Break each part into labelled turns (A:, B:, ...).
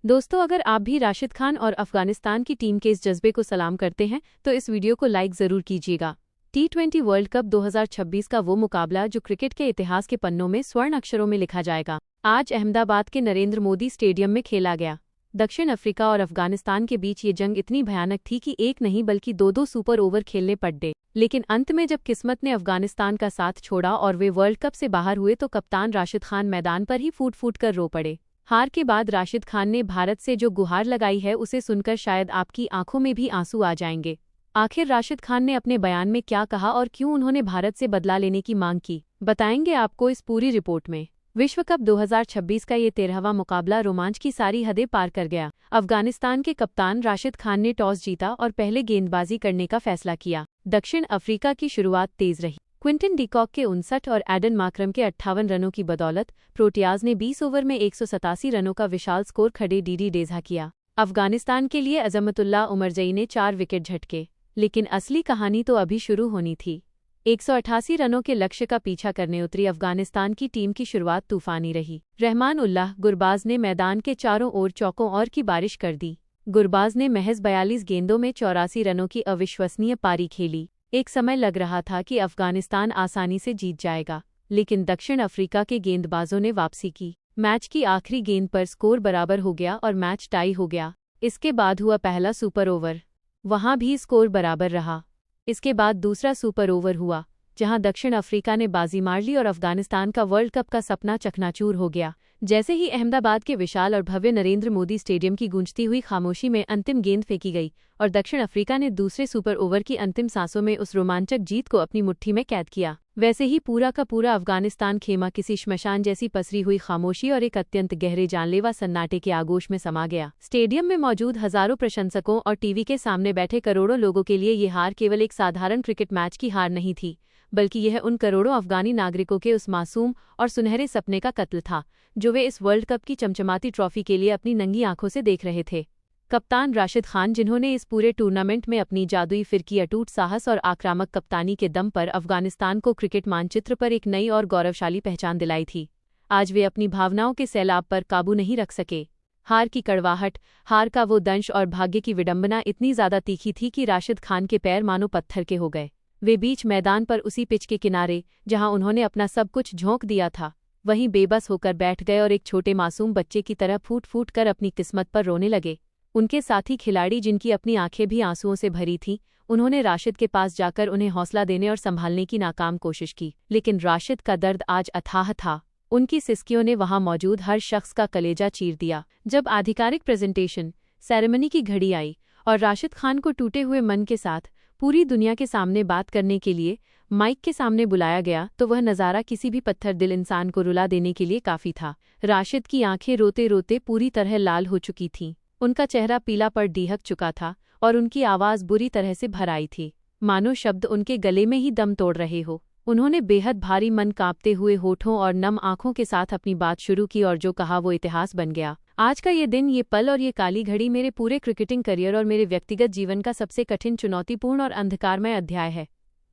A: दोस्तों, अगर आप भी राशिद खान और अफगानिस्तान की टीम के इस जज्बे को सलाम करते हैं तो इस वीडियो को लाइक जरूर कीजिएगा। T20 वर्ल्ड कप 2026 का वो मुकाबला जो क्रिकेट के इतिहास के पन्नों में स्वर्ण अक्षरों में लिखा जाएगा, आज अहमदाबाद के नरेंद्र मोदी स्टेडियम में खेला गया। दक्षिण अफ्रीका और अफगानिस्तान के बीच ये जंग इतनी भयानक थी कि एक नहीं बल्कि दो सुपर ओवर खेलने पड़े। लेकिन अंत में जब किस्मत ने अफगानिस्तान का साथ छोड़ा और वे वर्ल्ड कप से बाहर हुए तो कप्तान राशिद खान मैदान पर ही फूट फूट कर रो पड़े। हार के बाद राशिद खान ने भारत से जो गुहार लगाई है उसे सुनकर शायद आपकी आंखों में भी आंसू आ जाएंगे। आखिर राशिद खान ने अपने बयान में क्या कहा और क्यों उन्होंने भारत से बदला लेने की मांग की, बताएंगे आपको इस पूरी रिपोर्ट में। विश्व कप 2026 का ये 13वां मुकाबला रोमांच की सारी हदें पार कर गया। अफगानिस्तान के कप्तान राशिद खान ने टॉस जीता और पहले गेंदबाजी करने का फैसला किया। दक्षिण अफ्रीका की शुरुआत तेज रही। क्विंटन डिकॉक के 59 और एडन मार्क्रम के 58 रनों की बदौलत प्रोटियाज ने 20 ओवर में 187 रनों का विशाल स्कोर खड़े डीडी डेज़ा किया। अफगानिस्तान के लिए अजमतुल्लाह उमरजई ने 4 विकेट झटके, लेकिन असली कहानी तो अभी शुरू होनी थी। 188 रनों के लक्ष्य का पीछा करने उतरी अफगानिस्तान की टीम की शुरुआत तूफानी रही। रहमान उल्लाह गुरबाज ने मैदान के चारों ओर चौकों और की बारिश कर दी। गुरबाज ने महज 42 गेंदों में 84 रनों की अविश्वसनीय पारी खेली। एक समय लग रहा था कि अफगानिस्तान आसानी से जीत जाएगा, लेकिन दक्षिण अफ्रीका के गेंदबाजों ने वापसी की। मैच की आखिरी गेंद पर स्कोर बराबर हो गया और मैच टाई हो गया। इसके बाद हुआ पहला सुपर ओवर, वहां भी स्कोर बराबर रहा। इसके बाद दूसरा सुपर ओवर हुआ, जहां दक्षिण अफ्रीका ने बाजी मार ली और अफगानिस्तान का वर्ल्ड कप का सपना चकनाचूर हो गया। जैसे ही अहमदाबाद के विशाल और भव्य नरेंद्र मोदी स्टेडियम की गूंजती हुई खामोशी में अंतिम गेंद फेंकी गई और दक्षिण अफ्रीका ने दूसरे सुपर ओवर की अंतिम सांसों में उस रोमांचक जीत को अपनी मुट्ठी में कैद किया, वैसे ही पूरा का पूरा अफगानिस्तान खेमा किसी श्मशान जैसी पसरी हुई खामोशी और एक अत्यंत गहरे जानलेवा सन्नाटे के आगोश में समा गया। स्टेडियम में मौजूद हजारों प्रशंसकों और टीवी के सामने बैठे करोड़ों लोगों के लिए ये हार केवल एक साधारण क्रिकेट मैच की हार नहीं थी, बल्कि यह उन करोड़ों अफगानी नागरिकों के उस मासूम और सुनहरे सपने का कत्ल था जो वे इस वर्ल्ड कप की चमचमाती ट्रॉफी के लिए अपनी नंगी आंखों से देख रहे थे। कप्तान राशिद खान, जिन्होंने इस पूरे टूर्नामेंट में अपनी जादुई फिरकी, अटूट साहस और आक्रामक कप्तानी के दम पर अफगानिस्तान को क्रिकेट मानचित्र पर एक नई और गौरवशाली पहचान दिलाई थी, आज वे अपनी भावनाओं के सैलाब पर काबू नहीं रख सके। हार की कड़वाहट, हार का वो दंश और भाग्य की विडंबना इतनी ज्यादा तीखी थी कि राशिद खान के पैर मानो पत्थर के हो गए। वे बीच मैदान पर उसी पिच के किनारे जहां उन्होंने अपना सब कुछ झोंक दिया था, वहीं बेबस होकर बैठ गए और एक छोटे मासूम बच्चे की तरह फूट फूट कर अपनी किस्मत पर रोने लगे। उनके साथी खिलाड़ी, जिनकी अपनी आंखें भी आंसुओं से भरी थीं, उन्होंने राशिद के पास जाकर उन्हें हौसला देने और संभालने की नाकाम कोशिश की, लेकिन राशिद का दर्द आज अथाह था। उनकी सिसकियों ने वहां मौजूद हर शख्स का कलेजा चीर दिया। जब आधिकारिक प्रेजेंटेशन सेरेमनी की घड़ी आई और राशिद खान को टूटे हुए मन के साथ पूरी दुनिया के सामने बात करने के लिए माइक के सामने बुलाया गया, तो वह नज़ारा किसी भी पत्थर दिल इंसान को रुला देने के लिए काफ़ी था। राशिद की आंखें रोते रोते पूरी तरह लाल हो चुकी थीं, उनका चेहरा पीला पड़ दीहक चुका था और उनकी आवाज़ बुरी तरह से भर आई थी, मानो शब्द उनके गले में ही दम तोड़ रहे हो। उन्होंने बेहद भारी, मन कांपते हुए होठों और नम आंखों के साथ अपनी बात शुरू की और जो कहा वो इतिहास बन गया। आज का ये दिन, ये पल और ये काली घड़ी मेरे पूरे क्रिकेटिंग करियर और मेरे व्यक्तिगत जीवन का सबसे कठिन, चुनौतीपूर्ण और अंधकारमय अध्याय है।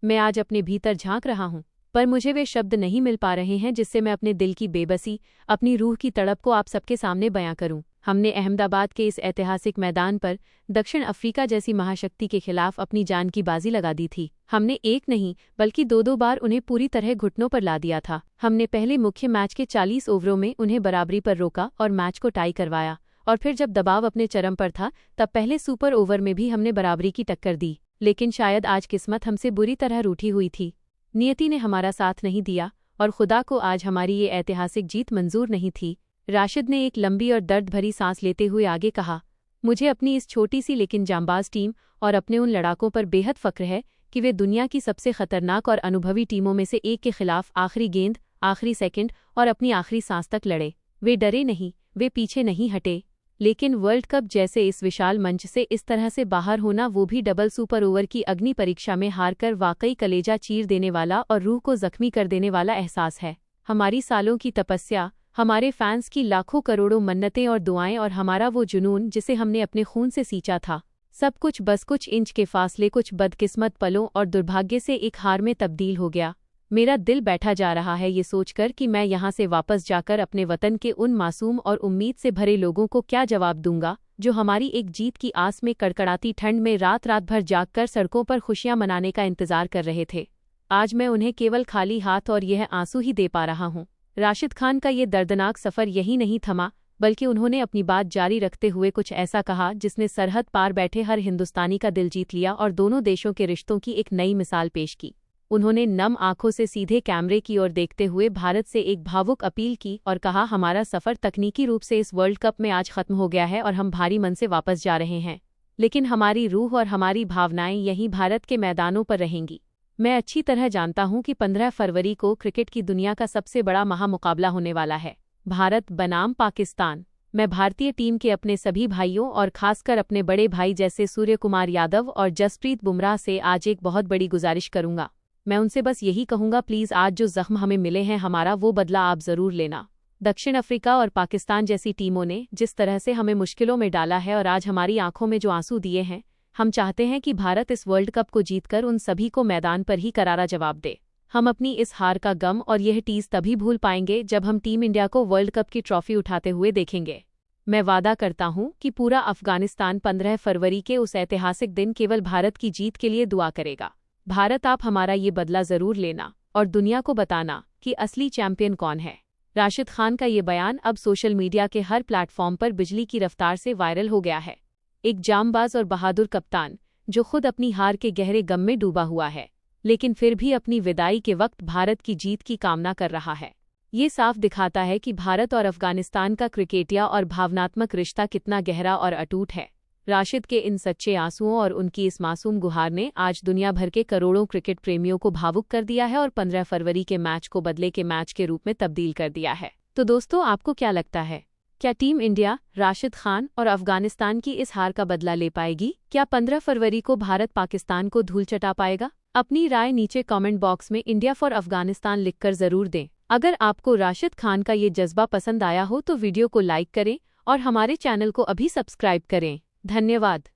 A: मैं आज अपने भीतर झांक रहा हूँ, पर मुझे वे शब्द नहीं मिल पा रहे हैं जिससे मैं अपने दिल की बेबसी, अपनी रूह की तड़प को आप सबके सामने बयां करूं। हमने अहमदाबाद के इस ऐतिहासिक मैदान पर दक्षिण अफ्रीका जैसी महाशक्ति के खिलाफ अपनी जान की बाजी लगा दी थी। हमने एक नहीं बल्कि दो बार उन्हें पूरी तरह घुटनों पर ला दिया था। हमने पहले मुख्य मैच के 40 ओवरों में उन्हें बराबरी पर रोका और मैच को टाई करवाया, और फिर जब दबाव अपने चरम पर था तब पहले सुपर ओवर में भी हमने बराबरी की टक्कर दी। लेकिन शायद आज किस्मत हमसे बुरी तरह रूठी हुई थी। नियति ने हमारा साथ नहीं दिया और खुदा को आज हमारी ये ऐतिहासिक जीत मंजूर नहीं थी। राशिद ने एक लंबी और दर्द भरी सांस लेते हुए आगे कहा, मुझे अपनी इस छोटी सी लेकिन जांबाज टीम और अपने उन लड़ाकों पर बेहद फख्र है कि वे दुनिया की सबसे खतरनाक और अनुभवी टीमों में से एक के खिलाफ आखिरी गेंद, आखिरी सेकंड और अपनी आखिरी सांस तक लड़े। वे डरे नहीं, वे पीछे नहीं हटे। लेकिन वर्ल्ड कप जैसे इस विशाल मंच से इस तरह से बाहर होना, वो भी डबल सुपर ओवर की अग्नि परीक्षा में हारकर, वाकई कलेजा चीर देने वाला और रूह को जख्मी कर देने वाला एहसास है। हमारी सालों की तपस्या, हमारे फैंस की लाखों करोड़ों मन्नतें और दुआएं और हमारा वो जुनून जिसे हमने अपने खून से सींचा था, सब कुछ बस कुछ इंच के फासले, कुछ बदकिस्मत पलों और दुर्भाग्य से एक हार में तब्दील हो गया। मेरा दिल बैठा जा रहा है ये सोचकर कि मैं यहाँ से वापस जाकर अपने वतन के उन मासूम और उम्मीद से भरे लोगों को क्या जवाब दूंगा जो हमारी एक जीत की आस में कड़कड़ाती ठंड में रात रात भर जागकर सड़कों पर खुशियां मनाने का इंतजार कर रहे थे। आज मैं उन्हें केवल खाली हाथ और यह आंसू ही दे पा रहा हूँ। राशिद खान का ये दर्दनाक सफ़र यही नहीं थमा, बल्कि उन्होंने अपनी बात जारी रखते हुए कुछ ऐसा कहा जिसने सरहद पार बैठे हर हिंदुस्तानी का दिल जीत लिया और दोनों देशों के रिश्तों की एक नई मिसाल पेश की। उन्होंने नम आंखों से सीधे कैमरे की ओर देखते हुए भारत से एक भावुक अपील की और कहा, हमारा सफ़र तकनीकी रूप से इस वर्ल्ड कप में आज खत्म हो गया है और हम भारी मन से वापस जा रहे हैं, लेकिन हमारी रूह और हमारी भावनाएं यहीं भारत के मैदानों पर रहेंगी। मैं अच्छी तरह जानता हूं कि 15 फरवरी को क्रिकेट की दुनिया का सबसे बड़ा महामुकाबला होने वाला है, भारत बनाम पाकिस्तान। मैं भारतीय टीम के अपने सभी भाइयों और खासकर अपने बड़े भाई जैसे सूर्य कुमार यादव और जसप्रीत बुमराह से आज एक बहुत बड़ी गुजारिश करूंगा। मैं उनसे बस यही कहूंगा, प्लीज़ आज जो जख्म हमें मिले हैं हमारा वो बदला आप ज़रूर लेना। दक्षिण अफ्रीका और पाकिस्तान जैसी टीमों ने जिस तरह से हमें मुश्किलों में डाला है और आज हमारी आंखों में जो आंसू दिए हैं, हम चाहते हैं कि भारत इस वर्ल्ड कप को जीतकर उन सभी को मैदान पर ही करारा जवाब दे। हम अपनी इस हार का गम और यह टीज़ तभी भूल पाएंगे जब हम टीम इंडिया को वर्ल्ड कप की ट्रॉफी उठाते हुए देखेंगे। मैं वादा करता हूं कि पूरा अफगानिस्तान 15 फरवरी के उस ऐतिहासिक दिन केवल भारत की जीत के लिए दुआ करेगा। भारत, आप हमारा ये बदला जरूर लेना और दुनिया को बताना कि असली चैंपियन कौन है। राशिद खान का ये बयान अब सोशल मीडिया के हर प्लेटफॉर्म पर बिजली की रफ्तार से वायरल हो गया है। एक जांबाज और बहादुर कप्तान जो खुद अपनी हार के गहरे गम में डूबा हुआ है, लेकिन फिर भी अपनी विदाई के वक्त भारत की जीत की कामना कर रहा है। ये साफ दिखाता है कि भारत और अफगानिस्तान का क्रिकेटिया और भावनात्मक रिश्ता कितना गहरा और अटूट है। राशिद के इन सच्चे आंसुओं और उनकी इस मासूम गुहार ने आज दुनिया भर के करोड़ों क्रिकेट प्रेमियों को भावुक कर दिया है और 15 फरवरी के मैच को बदले के मैच के रूप में तब्दील कर दिया है। तो दोस्तों, आपको क्या लगता है? क्या टीम इंडिया राशिद खान और अफगानिस्तान की इस हार का बदला ले पाएगी? क्या 15 फरवरी को भारत पाकिस्तान को धूल चटा पाएगा? अपनी राय नीचे कमेंट बॉक्स में इंडिया फॉर अफगानिस्तान लिखकर जरूर दें। अगर आपको राशिद खान का ये जज्बा पसंद आया हो तो वीडियो को लाइक करें और हमारे चैनल को अभी सब्सक्राइब करें। धन्यवाद।